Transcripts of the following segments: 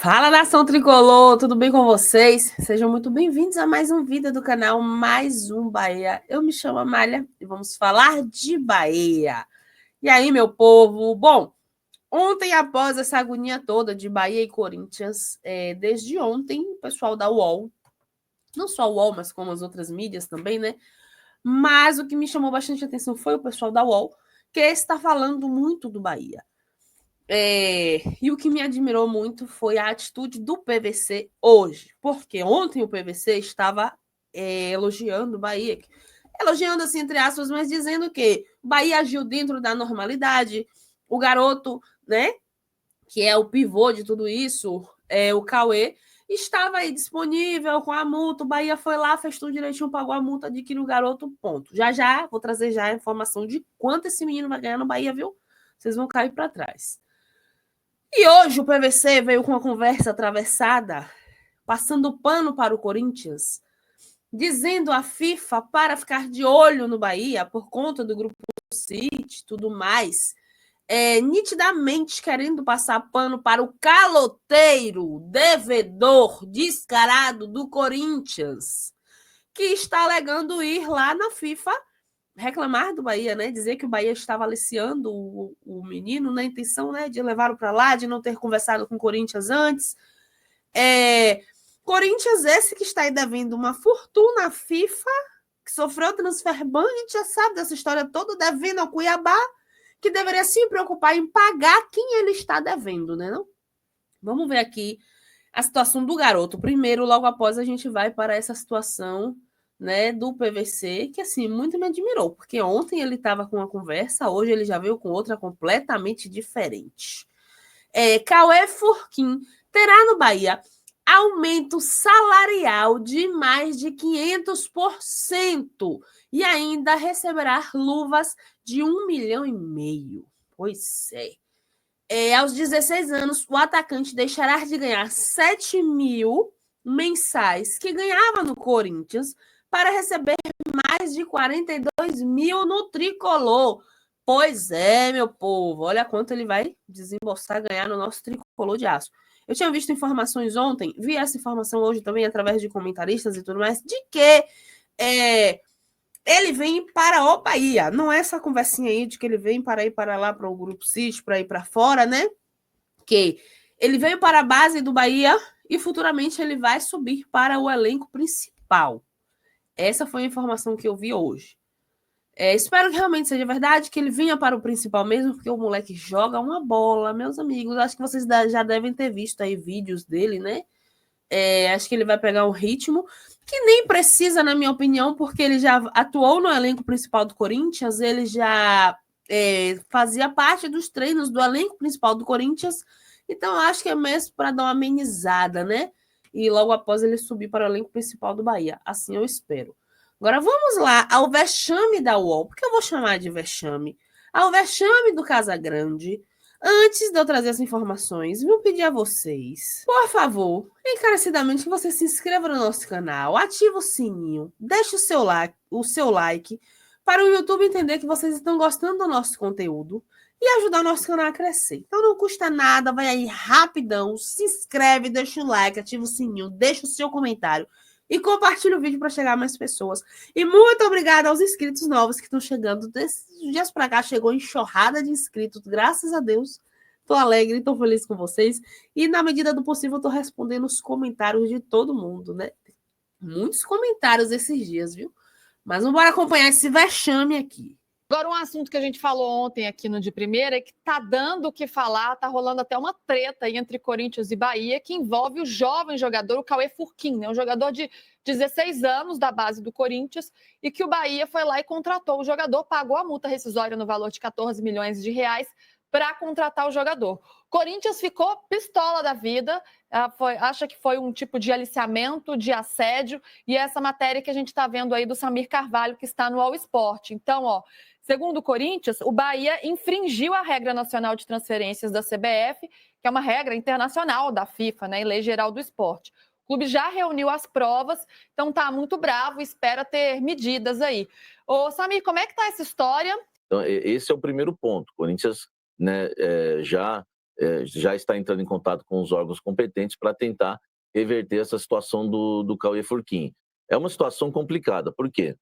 Fala, nação tricolor, tudo bem com vocês? Sejam muito bem-vindos a mais um vídeo do canal Mais Um Bahia. Eu me chamo Amália e vamos falar de Bahia. E aí, meu povo? Bom, ontem, após essa agonia toda de Bahia e Corinthians, desde ontem, o pessoal da UOL, não só a UOL, mas como as outras mídias também, né? Mas o que me chamou bastante atenção foi o pessoal da UOL, que está falando muito do Bahia. E o que me admirou muito foi a atitude do PVC hoje, porque ontem o PVC estava elogiando o Bahia, elogiando assim, entre aspas, mas dizendo que o Bahia agiu dentro da normalidade, o garoto, né, que é o pivô de tudo isso, o Cauê, estava aí disponível com a multa, o Bahia foi lá, fez tudo direitinho, pagou a multa, adquiriu o garoto, ponto. Já, vou trazer já a informação de quanto esse menino vai ganhar no Bahia, viu? Vocês vão cair para trás. E hoje o PVC veio com uma conversa atravessada, passando pano para o Corinthians, dizendo à FIFA para ficar de olho no Bahia por conta do grupo City e tudo mais, nitidamente querendo passar pano para o caloteiro, devedor, descarado do Corinthians, que está alegando ir lá na FIFA reclamar do Bahia, né? Dizer que o Bahia estava aliciando o menino na intenção, né, de levá-lo para lá, de não ter conversado com o Corinthians antes. Corinthians esse que está aí devendo uma fortuna à FIFA, que sofreu transfer ban, a gente já sabe dessa história toda, devendo ao Cuiabá, que deveria se preocupar em pagar quem ele está devendo, né? Não? Vamos ver aqui a situação do garoto. Primeiro, logo após, a gente vai para essa situação, né, do PVC, que assim, muito me admirou, porque ontem ele estava com uma conversa, hoje ele já veio com outra completamente diferente. Cauê Furquim terá no Bahia aumento salarial de mais de 500% e ainda receberá luvas de 1,5 milhão. Pois é. Aos 16 anos, o atacante deixará de ganhar 7 mil mensais que ganhava no Corinthians para receber mais de 42 mil no tricolor. Pois é, meu povo, olha quanto ele vai desembolsar, ganhar no nosso tricolor de aço. Eu tinha visto informações ontem, vi essa informação hoje também através de comentaristas e tudo mais, de que ele vem para o Bahia. Não é essa conversinha aí de que ele vem para ir para lá, para o Grupo City, para ir para fora, né? Que ele veio para a base do Bahia e futuramente ele vai subir para o elenco principal. Essa foi a informação que eu vi hoje. Espero que realmente seja verdade, que ele venha para o principal mesmo, porque o moleque joga uma bola, meus amigos. Acho que vocês já devem ter visto aí vídeos dele, né? Acho que ele vai pegar um ritmo que nem precisa, na minha opinião, porque ele já atuou no elenco principal do Corinthians, ele já fazia parte dos treinos do elenco principal do Corinthians, então acho que é mesmo para dar uma amenizada, né? E logo após ele subir para o elenco principal do Bahia. Assim eu espero. Agora vamos lá ao vexame da UOL, porque eu vou chamar de vexame. Ao vexame do Casagrande. Antes de eu trazer as informações, vou pedir a vocês, por favor, encarecidamente, que você se inscreva no nosso canal, ative o sininho, deixe o seu like para o YouTube entender que vocês estão gostando do nosso conteúdo e ajudar o nosso canal a crescer. Então não custa nada, vai aí rapidão, se inscreve, deixa o like, ativa o sininho, deixa o seu comentário e compartilha o vídeo para chegar a mais pessoas. E muito obrigada aos inscritos novos que estão chegando. Desses dias para cá chegou enxurrada de inscritos, graças a Deus. Estou alegre, estou feliz com vocês. E na medida do possível, estou respondendo os comentários de todo mundo, né? Muitos comentários esses dias, viu? Mas vamos acompanhar esse vexame aqui. Agora, um assunto que a gente falou ontem aqui no De Primeira é que tá dando o que falar, tá rolando até uma treta aí entre Corinthians e Bahia, que envolve o jovem jogador, o Cauê Furquim, né? Um jogador de 16 anos da base do Corinthians, e que o Bahia foi lá e contratou o jogador, pagou a multa rescisória no valor de 14 milhões de reais para contratar o jogador. Corinthians ficou pistola da vida, acha que foi um tipo de aliciamento, de assédio, e essa matéria que a gente está vendo aí do Samir Carvalho, que está no All Sport. Então, ó, segundo o Corinthians, o Bahia infringiu a regra nacional de transferências da CBF, que é uma regra internacional da FIFA, né, e Lei Geral do Esporte. O clube já reuniu as provas, então tá muito bravo, espera ter medidas aí. Ô, Samir, como é que tá essa história? Então, esse é o primeiro ponto. O Corinthians, né, já já está entrando em contato com os órgãos competentes para tentar reverter essa situação do Cauê Furquim. É uma situação complicada, por quê?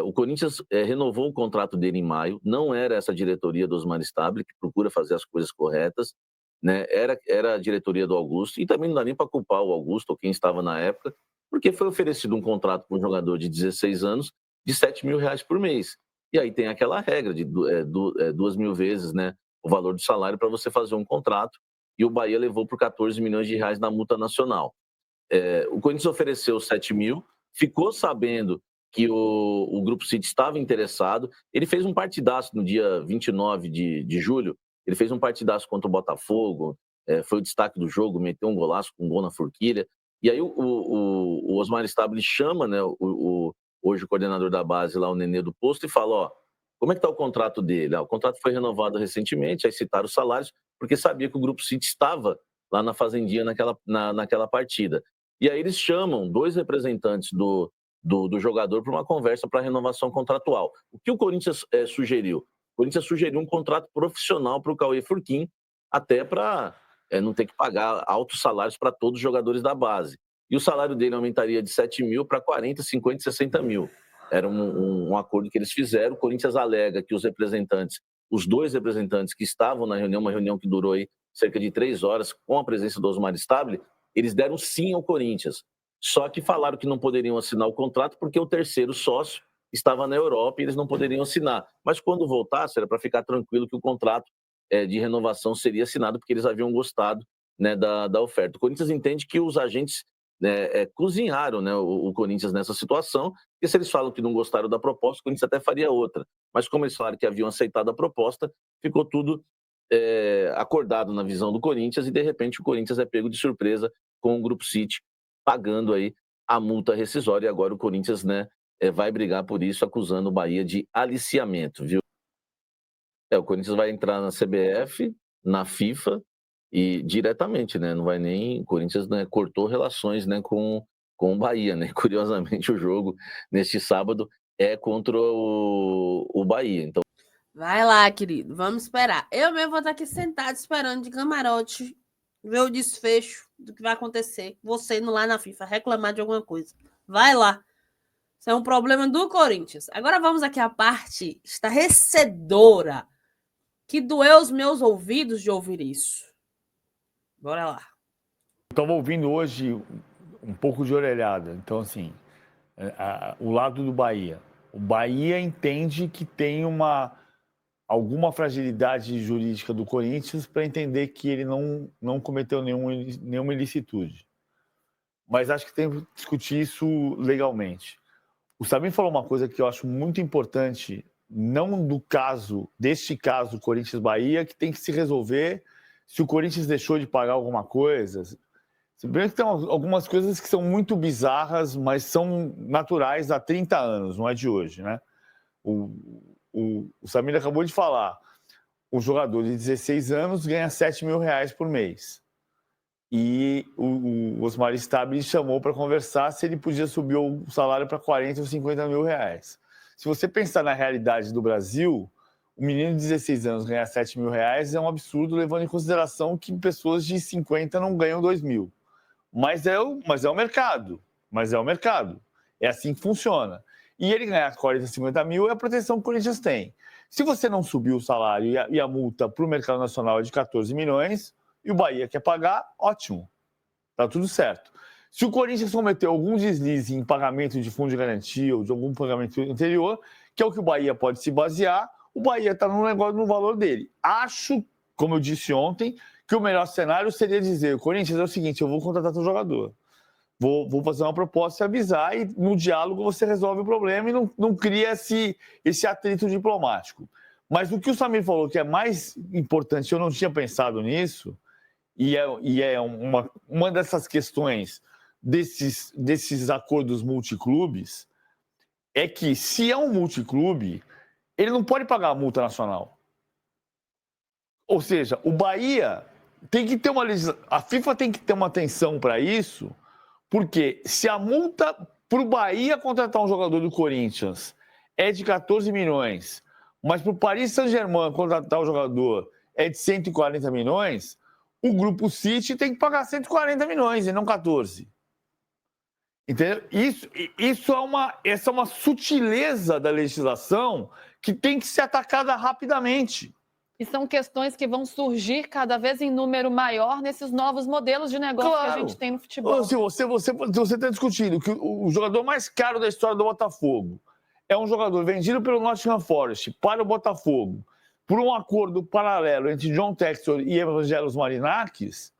O Corinthians renovou o contrato dele em maio, não era essa diretoria do Osmar Stabile, que procura fazer as coisas corretas, né? Era a diretoria do Augusto, e também não dá nem para culpar o Augusto ou quem estava na época, porque foi oferecido um contrato para um jogador de 16 anos de R$7.000 por mês. E aí tem aquela regra de 2.000 vezes, né, o valor do salário para você fazer um contrato, e o Bahia levou por R$14 milhões na multa nacional. O Corinthians ofereceu 7 mil, ficou sabendo que o Grupo City estava interessado. Ele fez um partidaço no dia 29 de julho, ele fez um partidaço contra o Botafogo, foi o destaque do jogo, meteu um golaço com um gol na forquilha. E aí o Osmar Stabile chama, né, hoje o coordenador da base lá, o Nenê do Posto, e fala, ó, como é que está o contrato dele? O contrato foi renovado recentemente, aí citaram os salários, porque sabia que o Grupo City estava lá na Fazendinha naquela partida. E aí eles chamam 2 representantes do jogador para uma conversa para renovação contratual. O que o Corinthians sugeriu? O Corinthians sugeriu um contrato profissional para o Cauê Furquim, até para não ter que pagar altos salários para todos os jogadores da base. E o salário dele aumentaria de 7 mil para 40, 50, 60 mil. Era um acordo que eles fizeram. O Corinthians alega que os 2 representantes que estavam na reunião, uma reunião que durou aí cerca de 3 horas, com a presença do Osmar Stabile, eles deram sim ao Corinthians. Só que falaram que não poderiam assinar o contrato porque o terceiro sócio estava na Europa e eles não poderiam assinar. Mas quando voltasse, era para ficar tranquilo que o contrato de renovação seria assinado, porque eles haviam gostado, né, da oferta. O Corinthians entende que os agentes cozinharam, né, o Corinthians nessa situação, porque se eles falam que não gostaram da proposta, o Corinthians até faria outra. Mas como eles falaram que haviam aceitado a proposta, ficou tudo acordado na visão do Corinthians, e de repente o Corinthians é pego de surpresa com o Grupo City pagando aí a multa rescisória, e agora o Corinthians, né, vai brigar por isso, acusando o Bahia de aliciamento, viu? O Corinthians vai entrar na CBF, na FIFA e diretamente, né? Não vai nem... O Corinthians, né, cortou relações, né, com o Bahia, né? Curiosamente, o jogo neste sábado é contra o Bahia. Então, vai lá, querido, vamos esperar. Eu mesmo vou estar aqui sentado esperando de camarote ver o desfecho do que vai acontecer. Você indo lá na FIFA reclamar de alguma coisa. Vai lá. Isso é um problema do Corinthians. Agora vamos aqui à parte estarrecedora, que doeu os meus ouvidos de ouvir isso. Bora lá. Estava ouvindo hoje um pouco de orelhada. Então, assim, o lado do Bahia. O Bahia entende que tem alguma fragilidade jurídica do Corinthians para entender que ele não cometeu nenhuma ilicitude. Mas acho que tem que discutir isso legalmente. O Samir falou uma coisa que eu acho muito importante, não deste caso Corinthians-Bahia, que tem que se resolver se o Corinthians deixou de pagar alguma coisa. Se bem que tem algumas coisas que são muito bizarras, mas são naturais há 30 anos, não é de hoje, né? O Samir acabou de falar, o jogador de 16 anos ganha R$7.000 por mês. E o Osmar Stabile chamou para conversar se ele podia subir o salário para 40 ou 50 mil reais. Se você pensar na realidade do Brasil, o menino de 16 anos ganhar R$7.000 é um absurdo, levando em consideração que pessoas de 50 não ganham 2 mil. Mas é o mercado. É assim que funciona. E ele ganhar 40, 50 mil é a proteção que o Corinthians tem. Se você não subir o salário e a multa para o mercado nacional é de 14 milhões, e o Bahia quer pagar, ótimo. Tá tudo certo. Se o Corinthians cometeu algum deslize em pagamento de fundo de garantia ou de algum pagamento anterior, que é o que o Bahia pode se basear, o Bahia está no valor dele. Acho, como eu disse ontem, que o melhor cenário seria dizer, o Corinthians é o seguinte, eu vou contratar teu jogador. Vou fazer uma proposta e avisar, e no diálogo você resolve o problema e não cria esse atrito diplomático. Mas o que o Samir falou que é mais importante, eu não tinha pensado nisso, e é uma dessas questões desses acordos multiclubes, é que se é um multiclube, ele não pode pagar a multa nacional. Ou seja, o Bahia tem que ter a FIFA tem que ter uma atenção para isso, porque se a multa para o Bahia contratar um jogador do Corinthians é de 14 milhões, mas para o Paris Saint-Germain contratar um jogador é de 140 milhões, o Grupo City tem que pagar 140 milhões e não 14. Entendeu? Essa é uma sutileza da legislação que tem que ser atacada rapidamente. E são questões que vão surgir cada vez em número maior nesses novos modelos de negócio que a gente tem no futebol. Se você está discutindo que o jogador mais caro da história do Botafogo é um jogador vendido pelo Nottingham Forest para o Botafogo por um acordo paralelo entre John Textor e Evangelos Marinakis,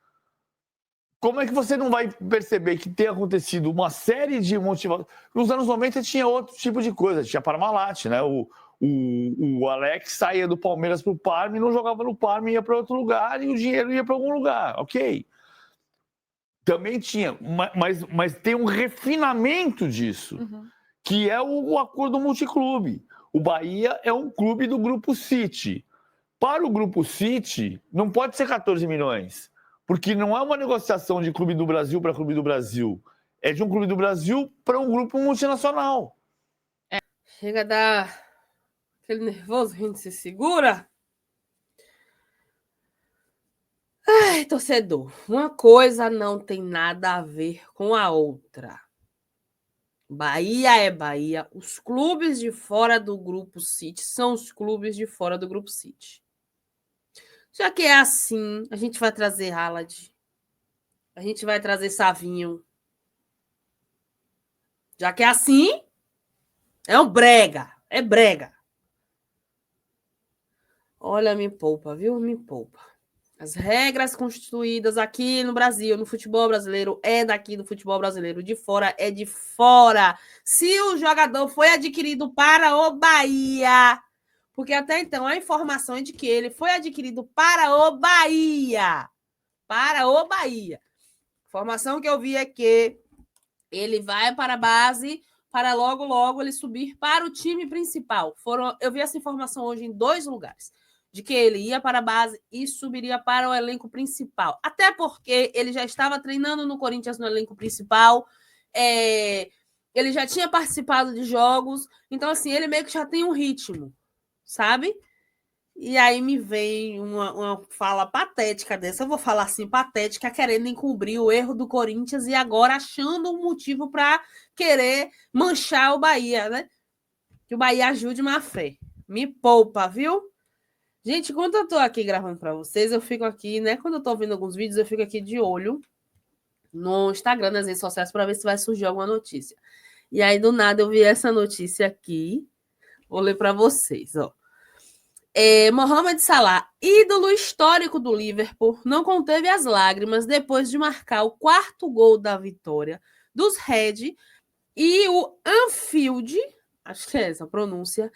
como é que você não vai perceber que tem acontecido uma série de motivações? Nos anos 90 tinha outro tipo de coisa, tinha Parmalat, né? O Alex saía do Palmeiras para o Parma e não jogava no Parma, ia para outro lugar e o dinheiro ia para algum lugar, ok. Também tinha, mas tem um refinamento disso, que é o acordo multiclube. O Bahia é um clube do Grupo City. Para o Grupo City, não pode ser 14 milhões, porque não é uma negociação de clube do Brasil para clube do Brasil. É de um clube do Brasil para um grupo multinacional. Chega a dar aquele nervoso, a gente se segura. Ai, torcedor, uma coisa não tem nada a ver com a outra. Bahia é Bahia. Os clubes de fora do Grupo City são os clubes de fora do Grupo City. Já que é assim, a gente vai trazer Haaland, a gente vai trazer Savinho. Já que é assim, é um brega, é brega. Olha, me poupa, viu? Me poupa. As regras constituídas aqui no Brasil, no futebol brasileiro, é daqui do futebol brasileiro. De fora é de fora. Se o jogador foi adquirido para o Bahia, porque até então a informação é de que ele foi adquirido para o Bahia. Para o Bahia. A informação que eu vi é que ele vai para a base para logo ele subir para o time principal. Eu vi essa informação hoje em 2 lugares. De que ele ia para a base e subiria para o elenco principal. Até porque ele já estava treinando no Corinthians no elenco principal, ele já tinha participado de jogos, então, assim, ele meio que já tem um ritmo, sabe? E aí me vem uma fala patética dessa, eu vou falar assim, patética, querendo encobrir o erro do Corinthians e agora achando um motivo para querer manchar o Bahia, né? Que o Bahia ajude má fé. Me poupa, viu? Gente, quando eu tô aqui gravando para vocês, eu fico aqui, né? Quando eu tô ouvindo alguns vídeos, eu fico aqui de olho no Instagram, nas redes sociais, para ver se vai surgir alguma notícia. E aí, do nada, eu vi essa notícia aqui. Vou ler para vocês, ó. Mohamed Salah, ídolo histórico do Liverpool, não conteve as lágrimas depois de marcar o 4º gol da vitória dos Red e o Anfield, acho que é essa a pronúncia,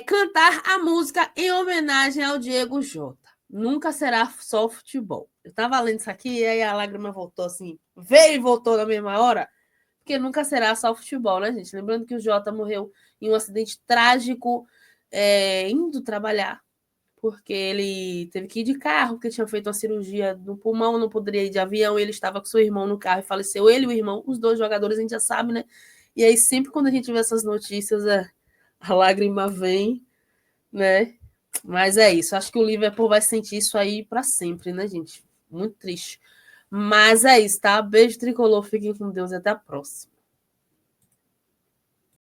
cantar a música em homenagem ao Diego Jota. Nunca será só futebol. Eu estava lendo isso aqui e aí a lágrima voltou assim, veio e voltou na mesma hora, porque nunca será só futebol, né, gente? Lembrando que o Jota morreu em um acidente trágico indo trabalhar, porque ele teve que ir de carro, porque tinha feito uma cirurgia no pulmão, não poderia ir de avião, e ele estava com seu irmão no carro e faleceu. Ele e o irmão, os 2 jogadores, a gente já sabe, né? E aí sempre quando a gente vê essas notícias, a lágrima vem, né? Mas é isso. Acho que o Liverpool vai sentir isso aí para sempre, né, gente? Muito triste. Mas é isso, tá? Beijo tricolor. Fiquem com Deus e até a próxima.